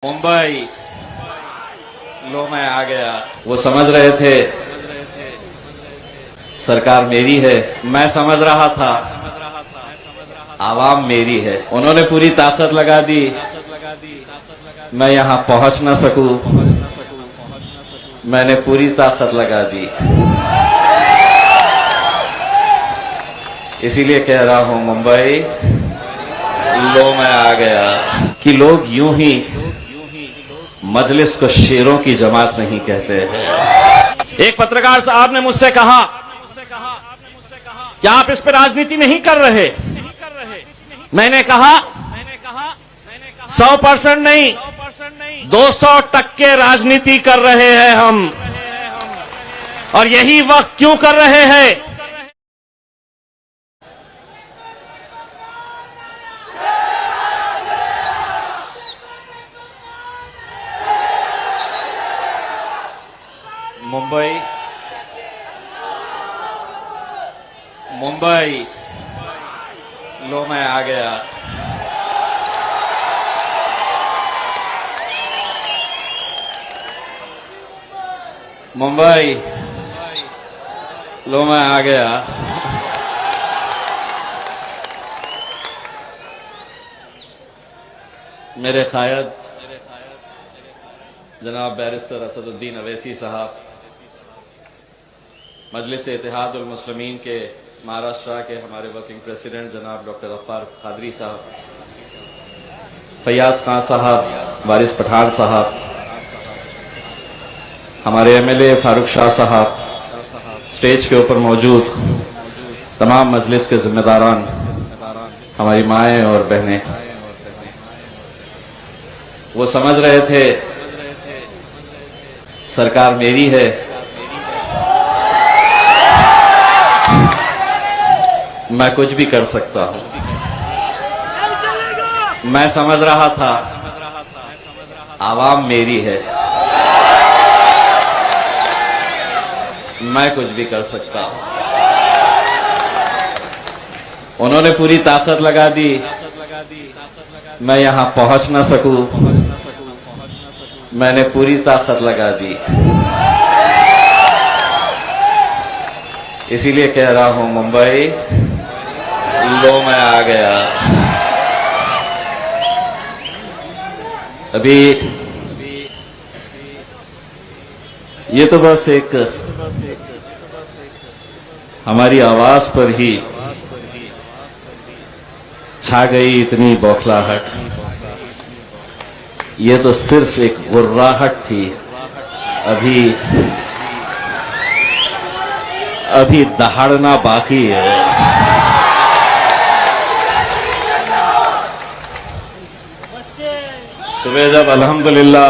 मुंबई लो मैं आ गया। वो समझ रहे थे सरकार मेरी है, मैं समझ रहा था आवाम मेरी है। उन्होंने पूरी ताकत लगा दी, मैं यहां पहुंच ना सकूं, मैंने पूरी ताकत लगा दी। इसीलिए कह रहा हूं मुंबई लो मैं आ गया। कि लोग यूं ही मजलिस को शेरों की जमात नहीं कहते हैं। एक पत्रकार साहब ने मुझसे कहा कि आप इस पे राजनीति नहीं कर रहे। मैंने कहा 100% नहीं, 200% राजनीति कर रहे हैं हम। और यही वक्त क्यों कर रहे हैं? मुंबई लो मैं आ गया। मुंबई लो मैं आ गया। मेरे कायद जनाब बैरिस्टर असदुद्दीन अवैसी साहब, मजलिस इत्तेहादुल मुस्लिमीन के महाराष्ट्र के हमारे वर्किंग प्रेसिडेंट जनाब डॉक्टर गफ्फार कादरी साहब, फैयाज खान साहब, वारिस पठान साहब, हमारे एमएलए फारूक शाह साहब, स्टेज के ऊपर मौजूद तमाम मजलिस के जिम्मेदारान, हमारी माएँ और बहनें, वो समझ रहे थे सरकार मेरी है, मैं कुछ भी कर सकता हूं। मैं समझ रहा था आवाम मेरी है, मैं कुछ भी कर सकता हूं। उन्होंने पूरी ताकत लगा दी, मैं यहां पहुंच ना सकूं, मैंने पूरी ताकत लगा दी। इसीलिए कह रहा हूं मुंबई लो मैं आ गया। अभी ये तो बस एक हमारी आवाज पर ही छा गई इतनी बौखलाहट। ये तो सिर्फ एक गुर्राहट थी। अभी दहाड़ना बाकी है। सुबह जब अल्हम्दुलिल्लाह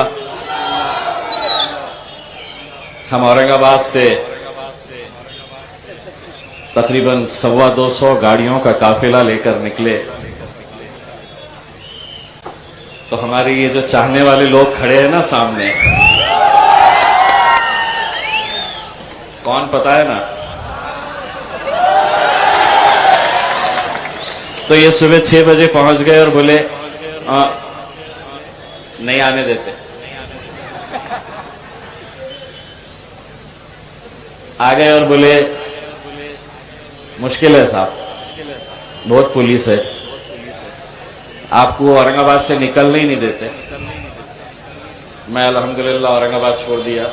हम औरंगाबाद से तकरीबन 225 गाड़ियों का काफिला लेकर निकले, तो हमारे ये जो चाहने वाले लोग खड़े हैं ना सामने, कौन पता है ना? तो ये सुबह 6 बजे पहुंच गए और बोले नहीं आने देते। आ गए और बोले मुश्किल है साहब, बहुत पुलिस है, आपको औरंगाबाद से निकलने ही नहीं देते। मैं अल्हम्दुलिल्लाह औरंगाबाद छोड़ दिया।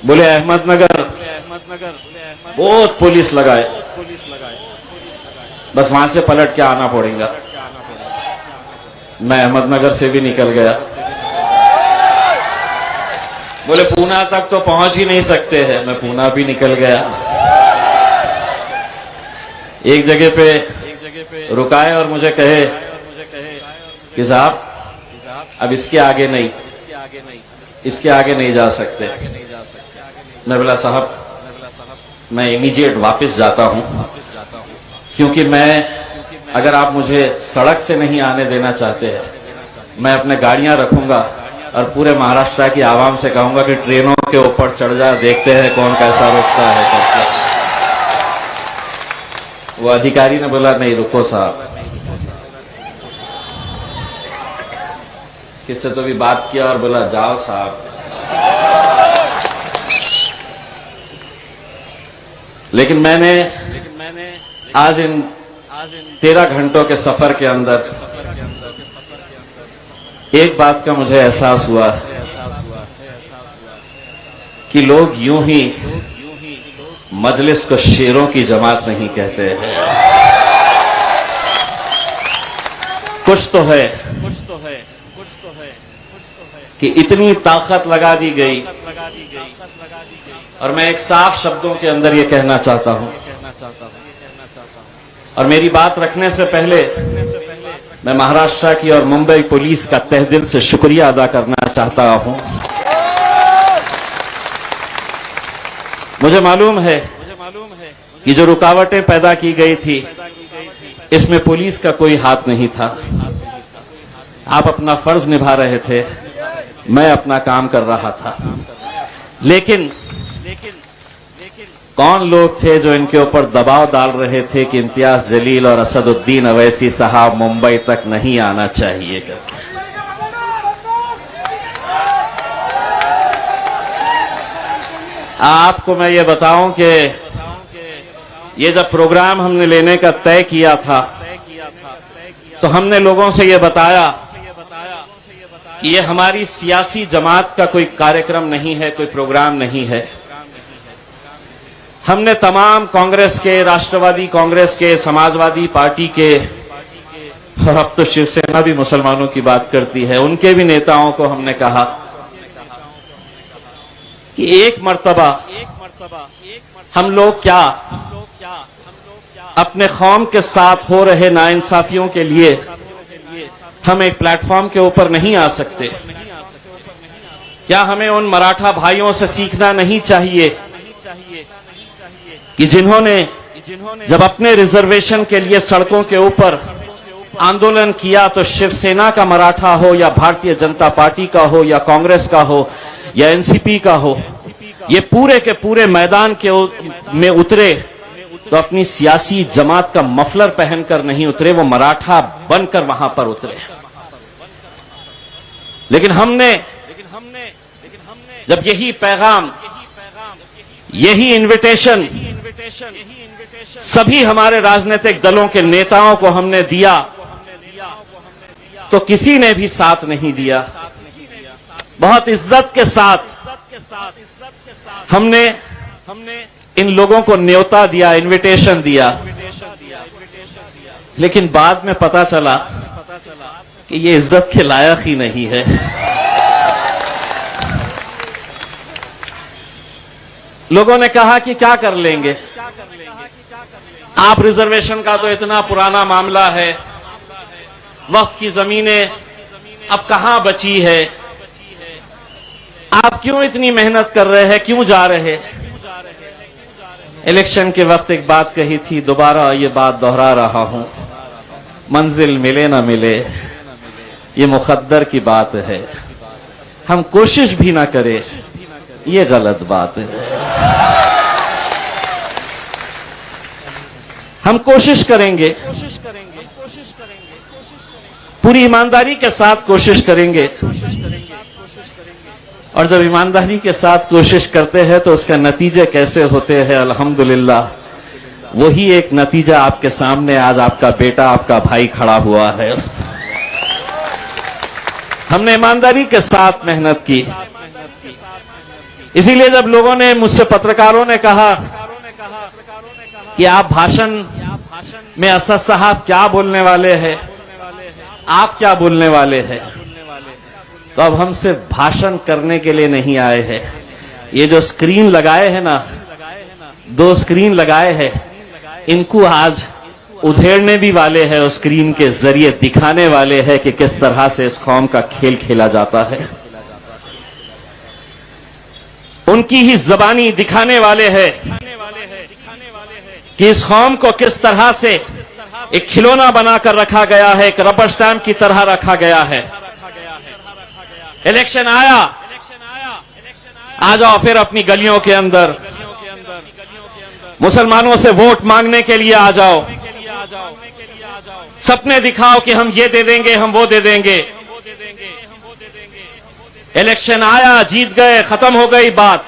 बोले अहमदनगर बहुत पुलिस लगाए, बस वहां से पलट के आना पड़ेगा। मैं अहमदनगर से भी निकल गया। बोले पूना तक तो पहुंच ही नहीं सकते हैं, मैं पूना भी निकल गया। एक जगह पे रुकाए और मुझे कहे कि साहब अब इसके आगे नहीं, इसके आगे नहीं जा सकते। मैं बोला साहब मैं इमीडिएट वापस जाता हूं, क्योंकि अगर आप मुझे सड़क से नहीं आने देना चाहते हैं, मैं अपने गाड़ियां रखूंगा और पूरे महाराष्ट्र की आवाम से कहूंगा कि ट्रेनों के ऊपर चढ़ जा, देखते हैं कौन कैसा रोकता है करके। वो अधिकारी ने बोला नहीं रुको साहब, किससे तो भी बात किया और बोला जाओ साहब। लेकिन मैंने आज इन 13 घंटों के सफर के अंदर एक बात का मुझे एहसास हुआ कि लोग यूं ही मजलिस को शेरों की जमात नहीं कहते हैं। कुछ तो है कि इतनी ताकत लगा दी गई। और मैं एक साफ शब्दों के अंदर ये कहना चाहता हूं, और मेरी बात रखने से पहले मैं महाराष्ट्र की और मुंबई पुलिस का तहे दिल से शुक्रिया अदा करना चाहता हूं। मुझे मालूम है कि जो रुकावटें पैदा की गई थी इसमें पुलिस का कोई हाथ नहीं था। आप अपना फर्ज निभा रहे थे, मैं अपना काम कर रहा था। लेकिन कौन लोग थे जो इनके ऊपर दबाव डाल रहे थे कि इम्तियाज जलील और असदुद्दीन अवैसी साहब मुंबई तक नहीं आना चाहिए करके। आपको मैं ये बताऊं कि ये जब प्रोग्राम हमने लेने का तय किया था तो हमने लोगों से ये बताया कि ये हमारी सियासी जमात का कोई कार्यक्रम नहीं है, कोई प्रोग्राम नहीं है। हमने तमाम कांग्रेस के, राष्ट्रवादी कांग्रेस के, समाजवादी पार्टी के, और अब तो शिवसेना भी मुसलमानों की बात करती है, उनके भी नेताओं को हमने कहा कि एक मर्तबा हम लोग क्या अपने कौम के साथ हो रहे नाइंसाफियों के लिए हम एक प्लेटफॉर्म के ऊपर नहीं आ सकते? क्या हमें उन मराठा भाइयों से सीखना नहीं चाहिए कि जिन्होंने जब अपने रिजर्वेशन के लिए सड़कों के ऊपर आंदोलन किया तो शिवसेना का मराठा हो या भारतीय जनता पार्टी का हो या कांग्रेस का हो या एनसीपी का हो, ये पूरे के पूरे मैदान में उतरे तो अपनी सियासी जमात का मफलर पहनकर नहीं उतरे, वो मराठा बनकर वहां पर उतरे। लेकिन हमने जब यही पैगाम, यही इनविटेशन सभी हमारे राजनीतिक दलों के नेताओं को हमने दिया तो किसी ने भी साथ नहीं दिया। बहुत इज्जत के साथ हमने इन लोगों को न्योता दिया, इनविटेशन दिया, लेकिन बाद में पता चला कि ये इज्जत के लायक ही नहीं है। लोगों ने कहा कि क्या कर लेंगे, आप रिजर्वेशन का तो इतना पुराना मामला है, वक्फ की जमीनें अब कहां बची है, आप क्यों इतनी मेहनत कर रहे हैं, क्यों जा रहे? इलेक्शन के वक्त एक बात कही थी, दोबारा ये बात दोहरा रहा हूं, मंजिल मिले ना मिले ये मुकद्दर की बात है, हम कोशिश भी ना करें ये गलत बात है। हम कोशिश करेंगे, पूरी ईमानदारी के साथ कोशिश करेंगे, और जब ईमानदारी के साथ कोशिश करते हैं तो उसका नतीजे कैसे होते हैं, अल्हम्दुलिल्लाह वही एक नतीजा आपके सामने आज आपका बेटा, आपका भाई खड़ा हुआ है। हमने ईमानदारी के साथ मेहनत की। इसीलिए जब लोगों ने मुझसे, पत्रकारों ने कहा कि आप भाषण में असद साहब क्या बोलने वाले हैं, आप क्या बोलने वाले हैं, तो अब हम सिर्फ भाषण करने के लिए नहीं आए हैं। ये जो स्क्रीन लगाए हैं ना, 2 स्क्रीन लगाए हैं, इनको आज उधेड़ने भी वाले हैं, उस स्क्रीन के जरिए दिखाने वाले हैं कि किस तरह से इस कौम का खेल खेला जाता है। उनकी ही जबानी दिखाने वाले हैं कि इस कौम को किस तरह से एक खिलौना बनाकर रखा गया है, एक रबर स्टैंप की तरह रखा गया है। इलेक्शन आया, आ जाओ फिर अपनी गलियों के अंदर मुसलमानों से वोट मांगने के लिए आ जाओ, सपने दिखाओ कि हम ये दे देंगे, हम वो दे देंगे। इलेक्शन आया, जीत गए, खत्म हो गई बात,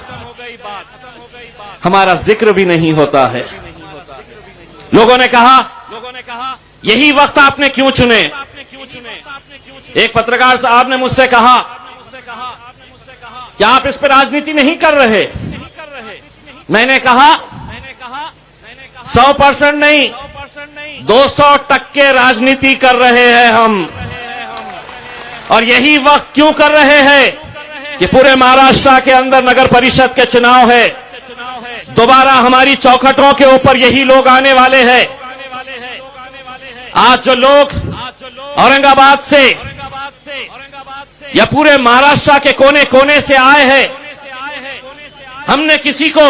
हमारा जिक्र भी नहीं होता है। लोगों ने कहा यही वक्त आपने क्यों चुने? एक पत्रकार साहब ने मुझसे कहा कि आप इस पर राजनीति नहीं कर रहे। मैंने कहा 100% नहीं, 200% राजनीति कर रहे हैं हम। और यही वक्त क्यों कर रहे हैं कि पूरे महाराष्ट्र के अंदर नगर परिषद के चुनाव है, दोबारा हमारी चौखटों के ऊपर यही लोग आने वाले हैं। आज जो लोग औरंगाबाद से या पूरे महाराष्ट्र के कोने कोने से आए हैं, हमने किसी को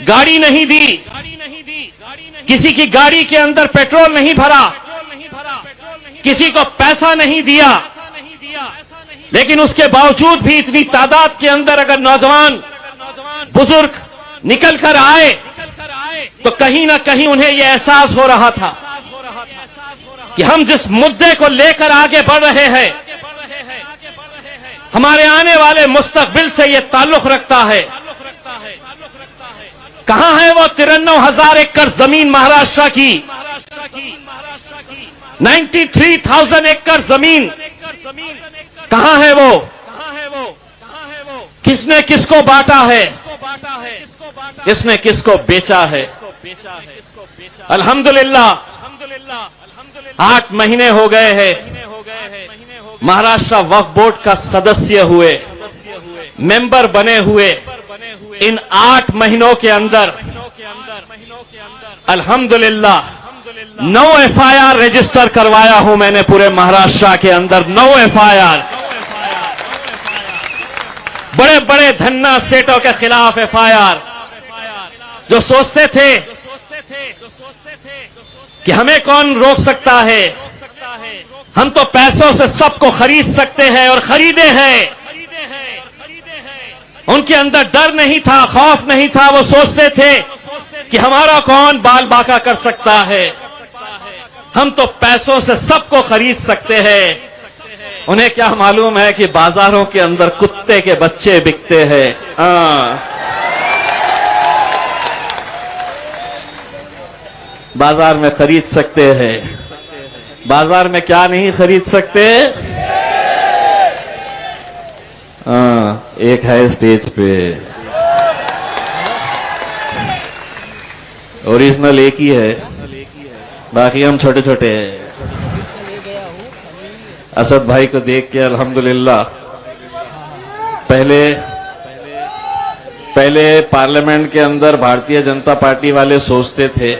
गाड़ी नहीं दी, किसी की गाड़ी के अंदर पेट्रोल नहीं भरा, किसी को पैसा नहीं दिया, लेकिन उसके बावजूद भी इतनी तादाद के अंदर अगर नौजवान बुजुर्ग निकल कर आए तो कहीं ना कहीं उन्हें यह एहसास हो रहा था कि हम जिस मुद्दे को लेकर आगे बढ़ रहे हैं हमारे आने वाले मुस्तकबिल से यह ताल्लुक रखता है। कहां है वो 93,000 एकड़ जमीन महाराष्ट्र की, 93,000 एकड़ जमीन कहां है वो? किसने किसको बांटा है? किसने किसको बेचा है? अल्हम्दुलिल्लाह 8 महीने हो गए हैं महाराष्ट्र वक्फ बोर्ड का सदस्य हुए, मेंबर बने हुए। इन 8 महीनों के अंदर अल्हम्दुलिल्लाह 9 FIR रजिस्टर करवाया हूं मैंने पूरे महाराष्ट्र के अंदर। 9 FIR, बड़े बड़े धन्ना सेठों के खिलाफ FIR। जो सोचते थे कि हमें कौन रोक सकता है, हम तो पैसों से सबको खरीद सकते हैं और खरीदे हैं। उनके अंदर डर नहीं था, खौफ नहीं था। वो सोचते थे कि हमारा कौन बाल बाका कर सकता है, हम तो पैसों से सबको खरीद सकते हैं। उन्हें क्या मालूम है कि बाजारों के अंदर कुत्ते के बच्चे बिकते हैं। बाजार में खरीद सकते हैं, बाजार में क्या नहीं खरीद सकते? एक है स्टेज पे, ओरिजिनल एक ही है, बाकी हम छोटे छोटे हैं। असद भाई को देख के अल्हम्दुलिल्लाह पहले पार्लियामेंट के अंदर भारतीय जनता पार्टी वाले सोचते थे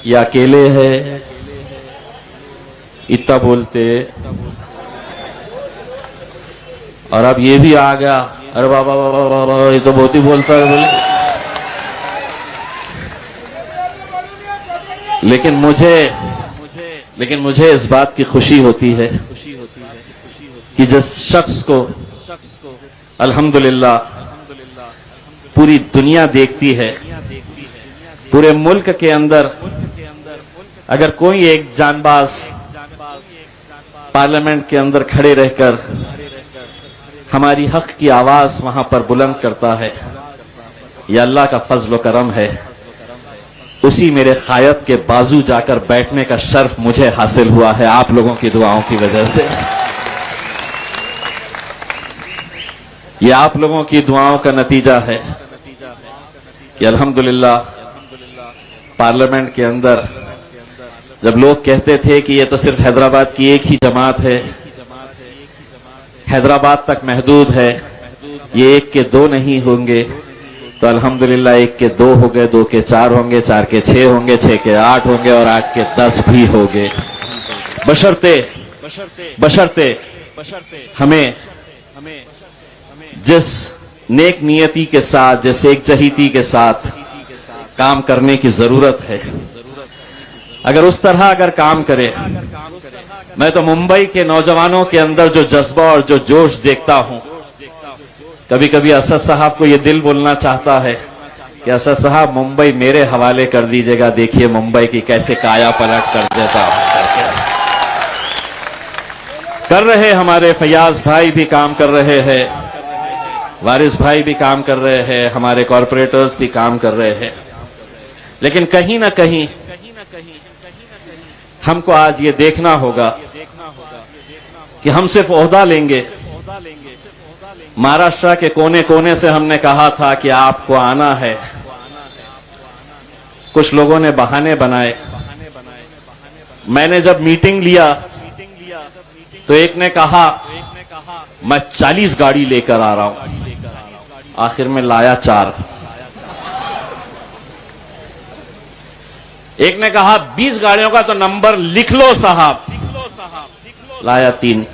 ये अकेले है, इतना बोलते, और अब ये भी आ गया, अरे बाबा बाबा बाबा ये तो बहुत ही बोलता है बोले। लेकिन मुझे इस बात की खुशी होती है कि जिस शख्स को अल्हम्दुलिल्लाह पूरी दुनिया देखती है, पूरे मुल्क के अंदर अगर कोई एक जानबाज पार्लियामेंट के अंदर खड़े रहकर हमारी हक की आवाज वहां पर बुलंद करता है, यह अल्लाह का फजल करम है। उसी मेरे कायद के बाजू जाकर बैठने का शर्फ मुझे हासिल हुआ है आप लोगों की दुआओं की वजह से। यह आप लोगों की दुआओं का नतीजा है कि अल्हम्दुलिल्लाह पार्लियामेंट के अंदर जब लोग कहते थे कि यह तो सिर्फ हैदराबाद की एक ही जमात है, हैदराबाद तक महदूद है, ये 1 के 2 नहीं होंगे, तो अल्हम्दुलिल्लाह 1 के 2 हो गए, 2 के 4 होंगे, 4 के 6 होंगे, 6 के 8 होंगे और 8 के 10 भी होंगे, बशर्ते हमें जिस नेक नियति के साथ, जिस एकजहीती के साथ काम करने की जरूरत है, अगर उस तरह अगर काम करे। मैं तो मुंबई के नौजवानों के अंदर जो जज्बा और जो जोश देखता हूं, कभी कभी असद साहब को ये दिल बोलना चाहता है कि असद साहब मुंबई मेरे हवाले कर दीजिएगा, देखिए मुंबई की कैसे काया पलट कर देता हूं। कर रहे, हमारे फयाज भाई भी काम कर रहे हैं, वारिस भाई भी काम कर रहे हैं, हमारे कॉरपोरेटर्स भी काम कर रहे हैं। लेकिन कहीं ना कहीं हमको आज ये देखना होगा कि हम सिर्फ ओहदा लेंगे। महाराष्ट्र के कोने कोने से हमने कहा था कि आपको आना है, कुछ लोगों ने बहाने बनाए। मैंने जब मीटिंग लिया तो एक ने कहा मैं 40 गाड़ी लेकर आ रहा हूं, आखिर में लाया 4। एक ने कहा 20 गाड़ियों का तो नंबर लिख लो साहब, लाया 3।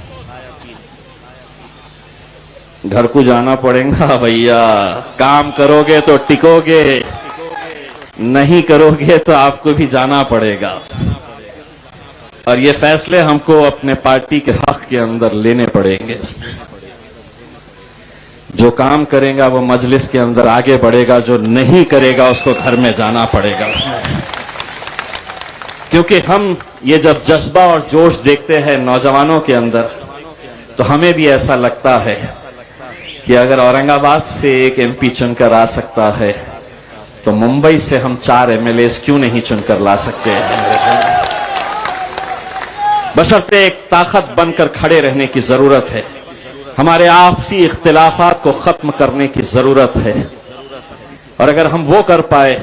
घर को जाना पड़ेगा भैया, काम करोगे तो टिकोगे, नहीं करोगे तो आपको भी जाना पड़ेगा। और ये फैसले हमको अपने पार्टी के हक के अंदर लेने पड़ेंगे। जो काम करेगा वो मजलिस के अंदर आगे बढ़ेगा, जो नहीं करेगा उसको घर में जाना पड़ेगा। क्योंकि हम ये जब जज्बा और जोश देखते हैं नौजवानों के अंदर, तो हमें भी ऐसा लगता है कि अगर औरंगाबाद से एक एमपी चुनकर आ सकता है तो मुंबई से हम 4 एमएलए क्यों नहीं चुनकर ला सकते हैं। बशर्ते एक ताकत बनकर खड़े रहने की जरूरत है। हमारे आपसी इख्तिलाफात को खत्म करने की जरूरत है। और अगर हम वो कर पाए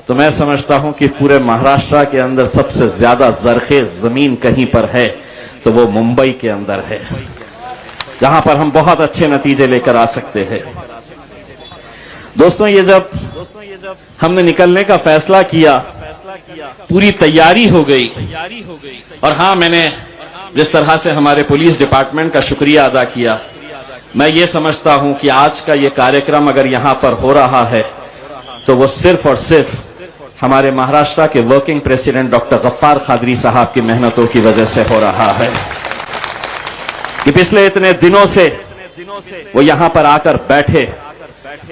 तो मैं समझता हूं कि पूरे महाराष्ट्र के अंदर सबसे ज्यादा जरखेज जमीन कहीं पर है तो वो मुंबई के अंदर है, जहां पर हम बहुत अच्छे नतीजे लेकर आ सकते हैं। दोस्तों, ये जब हमने निकलने का फैसला किया, पूरी तैयारी हो गई। और हाँ, मैंने जिस तरह से हमारे पुलिस डिपार्टमेंट का शुक्रिया अदा किया, मैं ये समझता हूं कि आज का ये कार्यक्रम अगर यहां पर हो रहा है तो वो सिर्फ और सिर्फ हमारे महाराष्ट्र के working president doctor Gaffar Qadri साहब की मेहनतों की वजह से हो रहा है कि पिछले इतने दिनों से वो यहां पर आकर बैठे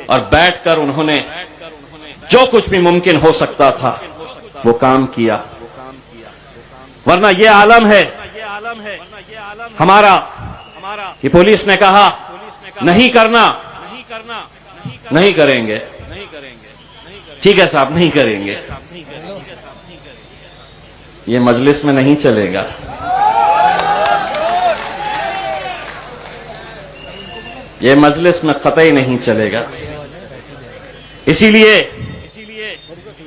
और बैठकर उन्होंने जो कुछ भी मुमकिन हो सकता था वो काम किया। वरना ये आलम है हमारा कि पुलिस ने कहा नहीं करना, नहीं करेंगे, ठीक है साहब नहीं करेंगे। ये मजलिस में नहीं चलेगा। ये मजलिस में कतई नहीं चलेगा। इसीलिए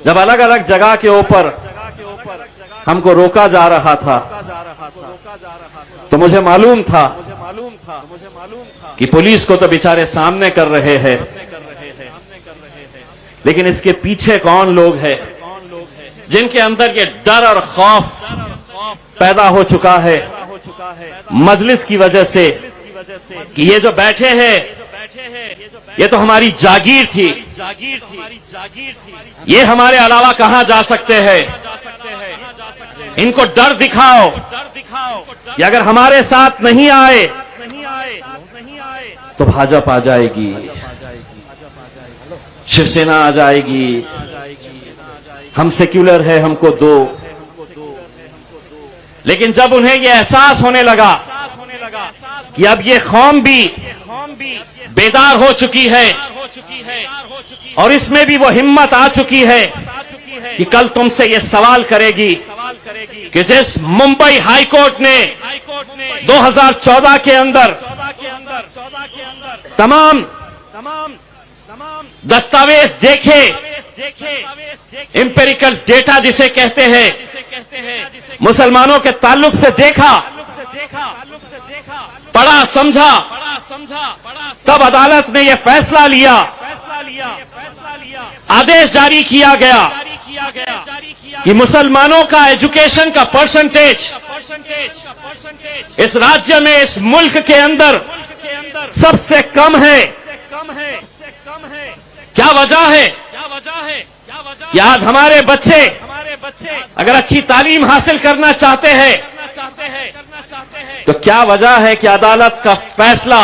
जब अलग अलग जगह के ऊपर हमको रोका जा रहा था तो मुझे मालूम था कि पुलिस को तो बेचारे सामने कर रहे हैं, लेकिन इसके पीछे कौन लोग हैं जिनके अंदर ये डर और खौफ पैदा हो चुका है मजलिस की वजह से कि ये जो बैठे हैं ये तो हमारी जागीर थी, ये हमारे अलावा कहां जा सकते हैं। इनको डर दिखाओ कि अगर हमारे साथ नहीं आए तो भाजपा आ जाएगी, शिवसेना आ जाएगी, हम सेक्युलर है, हमको दो। लेकिन जब उन्हें यह एहसास होने लगा कि अब ये कौम भी बेदार हो चुकी है और इसमें भी वो हिम्मत आ चुकी है कि कल तुमसे ये सवाल करेगी कि जिस मुंबई हाई कोर्ट ने 2014 के अंदर तमाम दस्तावेज देखे, एम्पिरिकल डेटा जिसे कहते हैं, मुसलमानों के ताल्लुक से देखा, पढ़ा समझा, तब अदालत ने यह फैसला लिया, आदेश जारी किया गया कि मुसलमानों का एजुकेशन का परसेंटेज इस राज्य में, इस मुल्क के अंदर सबसे कम है। क्या वजह है कि आज हमारे बच्चे अगर अच्छी तालीम हासिल करना चाहते हैं तो क्या वजह है कि अदालत का फैसला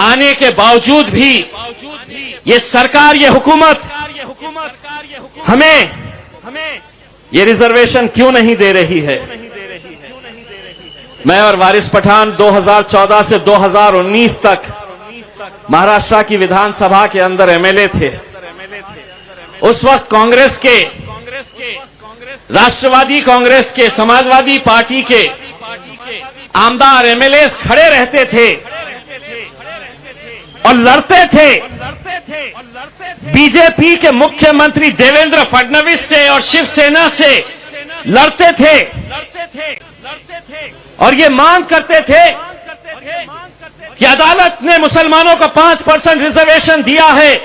आने के बावजूद भी ये सरकार, ये हुकूमत हमें ये रिजर्वेशन क्यों नहीं दे रही है। मैं और वारिस पठान 2014 से 2019 तक महाराष्ट्र की विधानसभा के अंदर एमएलए थे। उस वक्त कांग्रेस के, राष्ट्रवादी कांग्रेस के, समाजवादी पार्टी के आमदार एमएलए खड़े रहते थे और लड़ते थे बीजेपी के मुख्यमंत्री देवेंद्र फडणवीस से और शिवसेना से लड़ते थे और ये मांग करते थे कि अदालत ने मुसलमानों को 5% रिजर्वेशन दिया है।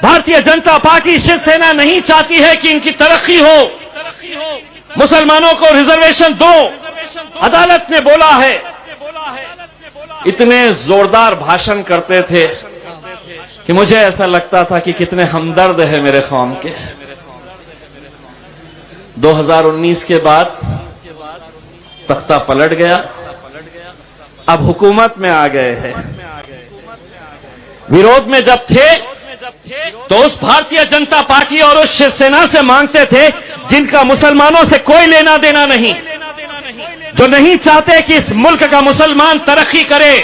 भारतीय जनता पार्टी, शिवसेना नहीं चाहती है कि इनकी तरक्की हो, मुसलमानों को रिजर्वेशन दो, अदालत ने बोला है। इतने जोरदार भाषण करते थे कि मुझे ऐसा लगता था कि कितने हमदर्द है मेरे कौम के। 2019 के बाद तख्ता पलट गया, अब हुकूमत में आ गए हैं। विरोध में जब थे तो उस भारतीय जनता पार्टी और उस शिवसेना से मांगते थे जिनका मुसलमानों से कोई लेना देना नहीं, जो नहीं चाहते कि इस मुल्क का मुसलमान तरक्की करे,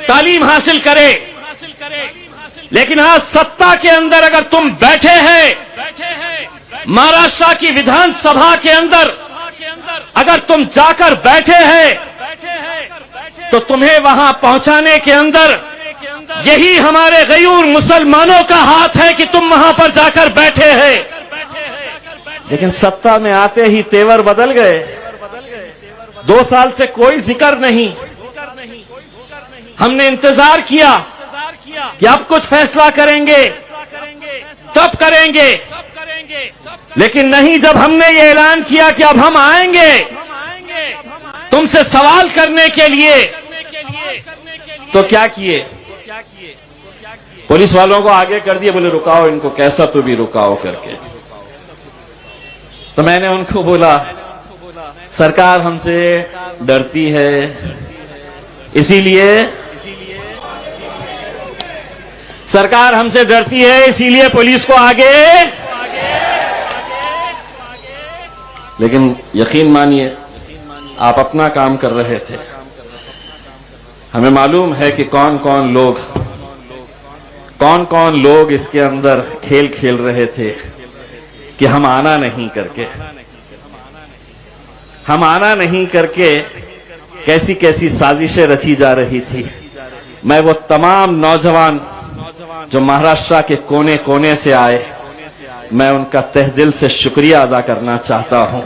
तालीम हासिल करे। लेकिन आज सत्ता के अंदर अगर तुम बैठे हैं, महाराष्ट्र की विधानसभा के अंदर अगर तुम जाकर बैठे हैं, तो तुम्हें वहां पहुंचाने के अंदर यही हमारे गयूर मुसलमानों का हाथ है कि तुम वहां पर जाकर बैठे हैं। लेकिन सत्ता में आते ही तेवर बदल गए। 2 साल से कोई जिक्र नहीं। हमने इंतजार किया कि अब कुछ फैसला करेंगे, तब करेंगे, लेकिन नहीं। जब हमने ये ऐलान किया कि अब हम आएंगे तुमसे सवाल करने के लिए, तो क्या किए? पुलिस वालों को आगे कर दिए, बोले रुकाओ इनको, कैसा तो भी रुकाओ करके। तो मैंने उनको बोला सरकार हमसे डरती है, इसीलिए सरकार हमसे डरती है, इसीलिए पुलिस को आगे। लेकिन यकीन मानिए आप अपना काम कर रहे थे। हमें मालूम है कि कौन कौन लोग इसके अंदर खेल खेल रहे थे कि हम आना नहीं करके कैसी कैसी साजिशें रची जा रही थी। मैं वो तमाम नौजवान जो महाराष्ट्र के कोने कोने से आए, मैं उनका तहे दिल से शुक्रिया अदा करना चाहता हूं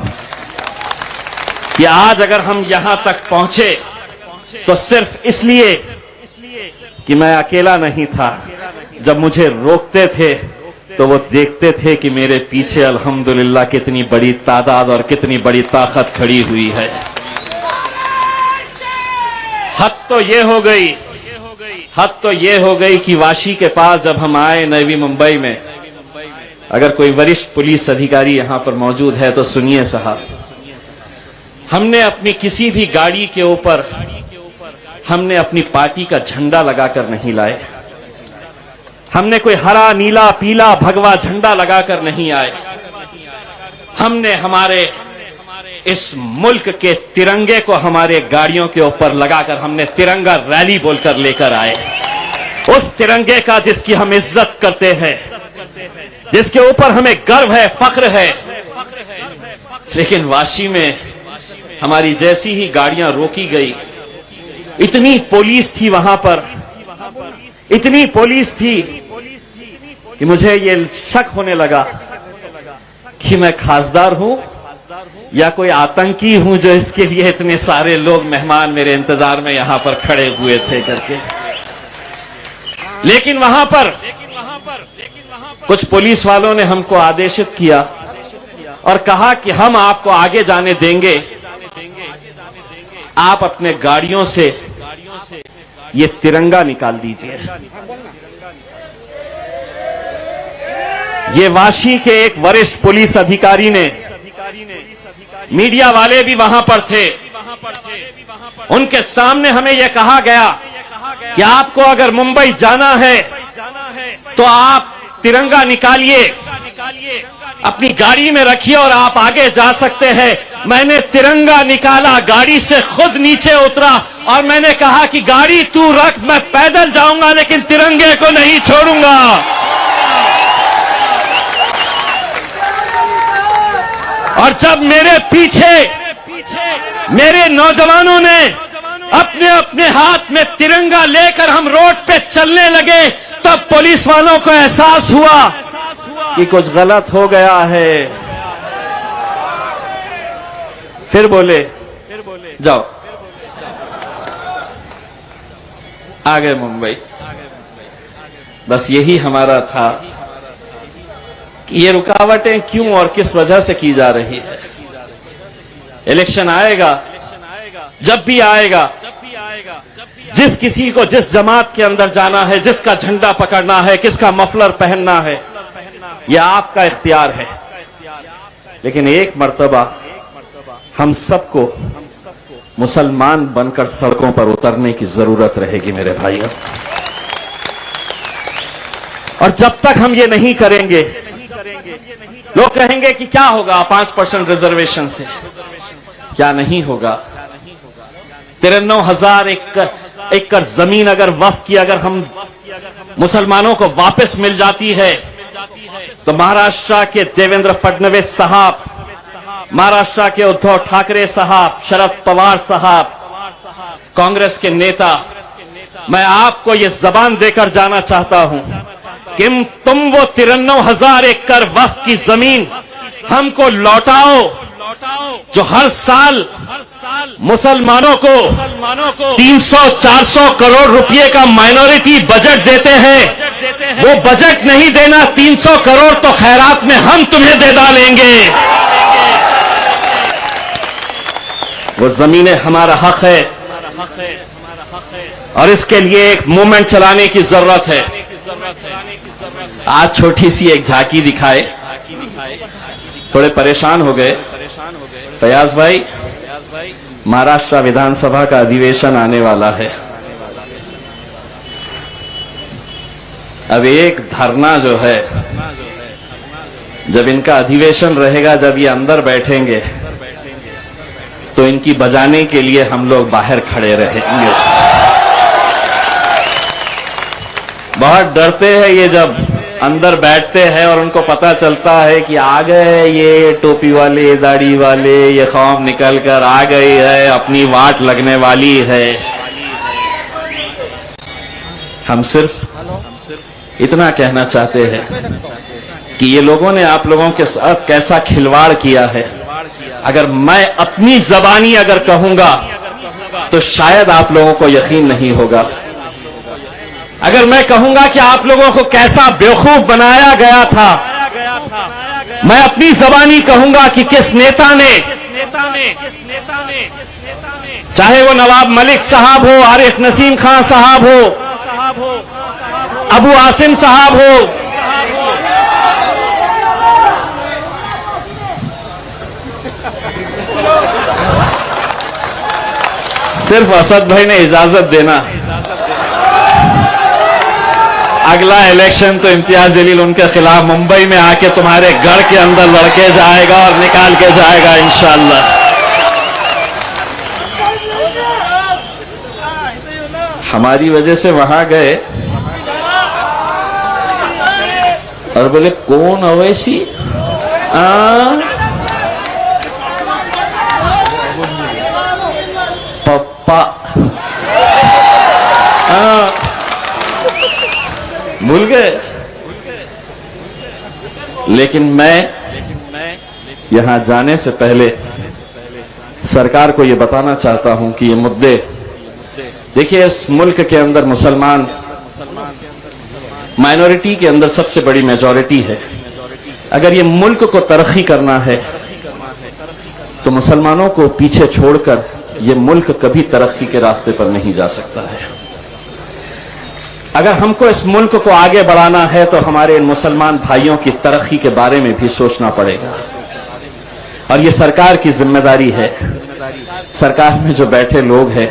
कि आज अगर हम यहां तक पहुंचे तो सिर्फ इसलिए कि मैं अकेला नहीं था। जब मुझे रोकते थे तो वो देखते थे कि मेरे पीछे अल्हम्दुलिल्लाह कितनी बड़ी तादाद और कितनी बड़ी ताकत खड़ी हुई है। हद तो ये हो गई कि वाशी के पास जब हम आए नवी मुंबई में, अगर कोई वरिष्ठ पुलिस अधिकारी यहां पर मौजूद है तो सुनिए साहब, हमने अपनी किसी भी गाड़ी के ऊपर हमने अपनी पार्टी का झंडा लगाकर नहीं लाए। हमने कोई हरा, नीला, पीला, भगवा झंडा लगाकर नहीं आए। हमने हमारे इस मुल्क के तिरंगे को हमारे गाड़ियों के ऊपर लगाकर हमने तिरंगा रैली बोलकर लेकर आए। उस तिरंगे का जिसकी हम इज्जत करते हैं, जिसके ऊपर हमें गर्व है, फख्र है। लेकिन वाशी में हमारी जैसी ही गाड़ियां रोकी गई, इतनी पुलिस थी वहां पर, इतनी पुलिस थी कि मुझे ये शक होने लगा कि मैं खासदार हूं या कोई आतंकी हूं जो इसके लिए इतने सारे लोग मेहमान मेरे इंतजार में यहां पर खड़े हुए थे करके। लेकिन वहां पर कुछ पुलिस वालों ने हमको आदेशित किया और कहा कि हम आपको आगे जाने देंगे, आप अपने गाड़ियों से ये तिरंगा निकाल दीजिए। ये वाशी के एक वरिष्ठ पुलिस अधिकारी ने, मीडिया वाले भी वहां पर थे, उनके सामने हमें यह कहा गया कि आपको अगर मुंबई जाना है तो आप तिरंगा निकालिए, अपनी गाड़ी में रखिए और आप आगे जा सकते हैं, मैंने तिरंगा निकाला, गाड़ी से खुद नीचे उतरा और मैंने कहा कि गाड़ी तू रख, मैं पैदल जाऊंगा लेकिन तिरंगे को नहीं छोड़ूंगा। और जब मेरे पीछे मेरे नौजवानों ने अपने अपने हाथ में तिरंगा लेकर हम रोड पे चलने लगे, तब पुलिस वालों को एहसास हुआ कि कुछ गलत हो गया है। फिर बोले जाओ, आ गए मुंबई। बस यही हमारा था कि ये रुकावटें क्यों और किस वजह से की जा रही है। इलेक्शन आएगा, जब भी आएगा, जिस किसी को जिस जमात के अंदर जाना है, जिसका झंडा पकड़ना है, किसका मफलर पहनना है, यह आपका इख्तियार है। लेकिन एक मर्तबा हम सबको मुसलमान बनकर सड़कों पर उतरने की जरूरत रहेगी मेरे भाइयों। और जब तक हम ये नहीं करेंगे, लोग कहेंगे कि क्या होगा 5% रिजर्वेशन से। क्या नहीं होगा। 93,000 एकड़ जमीन अगर वक्फ की अगर हम मुसलमानों को वापस मिल जाती है, तो महाराष्ट्र के देवेंद्र फडणवीस साहब, महाराष्ट्र के उद्धव ठाकरे साहब, शरद पवार साहब, कांग्रेस के नेता, मैं आपको ये जबान देकर जाना चाहता हूं कि तुम वो 93,000 एकड़ वक्फ की जमीन हमको लौटाओ, जो हर साल मुसलमानों को 300-400 करोड़ रुपए का माइनॉरिटी बजट देते हैं। वो बजट नहीं देना, 300 करोड़ तो खैरात में हम तुम्हें दे डालेंगे। वो जमीनें हमारा हक है और इसके लिए एक मूवमेंट चलाने की जरूरत है। आज छोटी सी एक झांकी दिखाए, थोड़े परेशान हो गए। फयाज भाई, महाराष्ट्र विधानसभा का अधिवेशन आने वाला है। अब एक धरना जो है, जब इनका अधिवेशन रहेगा, जब ये अंदर बैठेंगे, तो इनकी बजाने के लिए हम लोग बाहर खड़े रहेंगे। बहुत डरते हैं ये जब अंदर बैठते हैं और उनको पता चलता है कि आ गए ये टोपी वाले, दाढ़ी वाले, ये खौफ निकल कर आ गई है, अपनी वाट लगने वाली है। हम सिर्फ इतना कहना चाहते हैं कि ये लोगों ने आप लोगों के साथ कैसा खिलवाड़ किया है। अगर मैं अपनी जबानी अगर कहूंगा तो शायद आप लोगों को यकीन नहीं होगा। अगर मैं कहूंगा कि आप लोगों को कैसा बेवकूफ बनाया गया था, मैं अपनी जबानी कहूंगा कि किस नेता ने, चाहे वो नवाब मलिक साहब हो, आरिफ नसीम खान साहब हो, अबू आसिम साहब हो, सिर्फ असद भाई ने इजाजत देना, अगला इलेक्शन तो इम्तियाज जलील उनके खिलाफ मुंबई में आके तुम्हारे घर के अंदर लड़के जाएगा और निकाल के जाएगा इंशाअल्लाह। हमारी वजह से वहां गए और बोले कौन अवैसी, पप्पा, भूल गए। लेकिन मैं यहां जाने से पहले सरकार को यह बताना चाहता हूं कि ये मुद्दे, देखिए इस मुल्क के अंदर मुसलमान माइनॉरिटी के अंदर सबसे बड़ी मेजॉरिटी है। अगर ये मुल्क को तरक्की करना है तो मुसलमानों को पीछे छोड़कर ये मुल्क कभी तरक्की के रास्ते पर नहीं जा सकता है। अगर हमको इस मुल्क को आगे बढ़ाना है तो हमारे इन मुसलमान भाइयों की तरक्की के बारे में भी सोचना पड़ेगा और ये सरकार की जिम्मेदारी है। सरकार में जो बैठे लोग हैं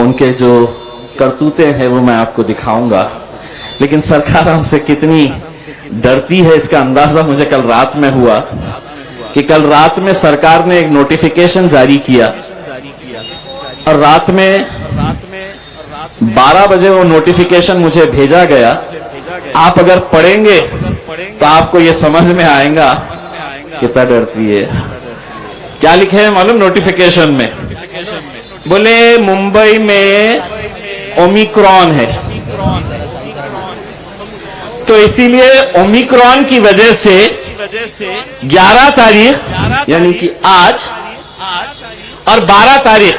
उनके जो करतूते हैं वो मैं आपको दिखाऊंगा, लेकिन सरकार हमसे कितनी डरती है इसका अंदाजा मुझे कल रात में हुआ कि कल रात में सरकार ने एक नोटिफिकेशन जारी किया और रात में 12 बजे वो नोटिफिकेशन मुझे भेजा गया। आप अगर पढ़ेंगे तो आपको ये समझ में आएगा कितना डरती है। क्या लिखे हैं मालूम नोटिफिकेशन में? बोले मुंबई में ओमिक्रॉन है, तो इसीलिए ओमिक्रॉन की वजह से 11 तारीख यानी कि आज और 12 तारीख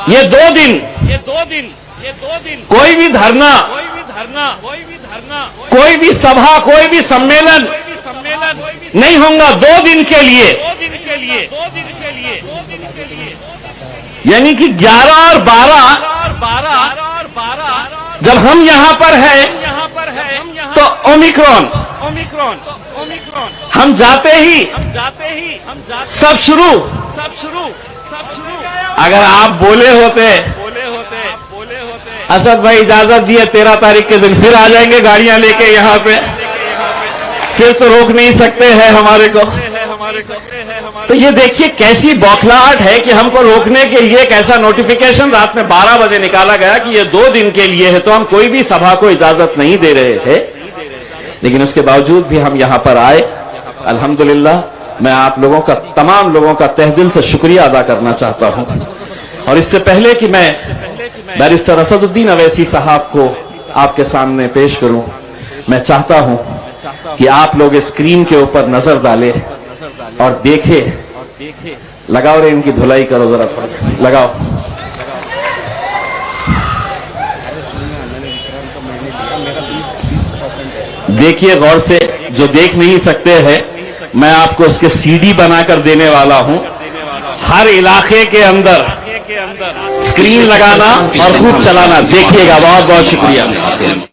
ये दो दिन कोई भी धरना, कोई भी सभा, कोई भी सम्मेलन नहीं होगा 2 दिन के लिए। यानी कि 11 और 12 जब हम यहां पर है तो ओमिक्रॉन हम जाते ही सब शुरू। अगर आप बोले होते असद भाई इजाजत दिए 13 तारीख के दिन फिर आ जाएंगे गाड़ियां लेके यहां पे, फिर तो रोक नहीं सकते हैं हमारे को। तो ये देखिए कैसी बौखलाहट है कि हमको रोकने के लिए एक ऐसा नोटिफिकेशन रात में 12 बजे निकाला गया कि ये 2 दिन के लिए है, तो हम कोई भी सभा को इजाजत नहीं दे रहे थे। लेकिन उसके बावजूद भी हम यहां पर आए। अल्हम्दुलिल्लाह मैं आप लोगों का, तमाम लोगों का तहे दिल से शुक्रिया अदा करना चाहता हूं। और इससे पहले कि मैं बैरिस्टर असदुद्दीन अवैसी साहब को आपके सामने पेश करूं, मैं चाहता हूं कि आप लोग स्क्रीन के ऊपर नजर डालें और देखें। लगाओ रे, इनकी धुलाई करो जरा, लगाओ। देखिए गौर से, जो देख नहीं सकते हैं मैं आपको उसके सीडी बनाकर देने वाला हूं। हर इलाके के अंदर स्क्रीन लगाना और खूब चलाना। देखिएगा। बहुत बहुत शुक्रिया।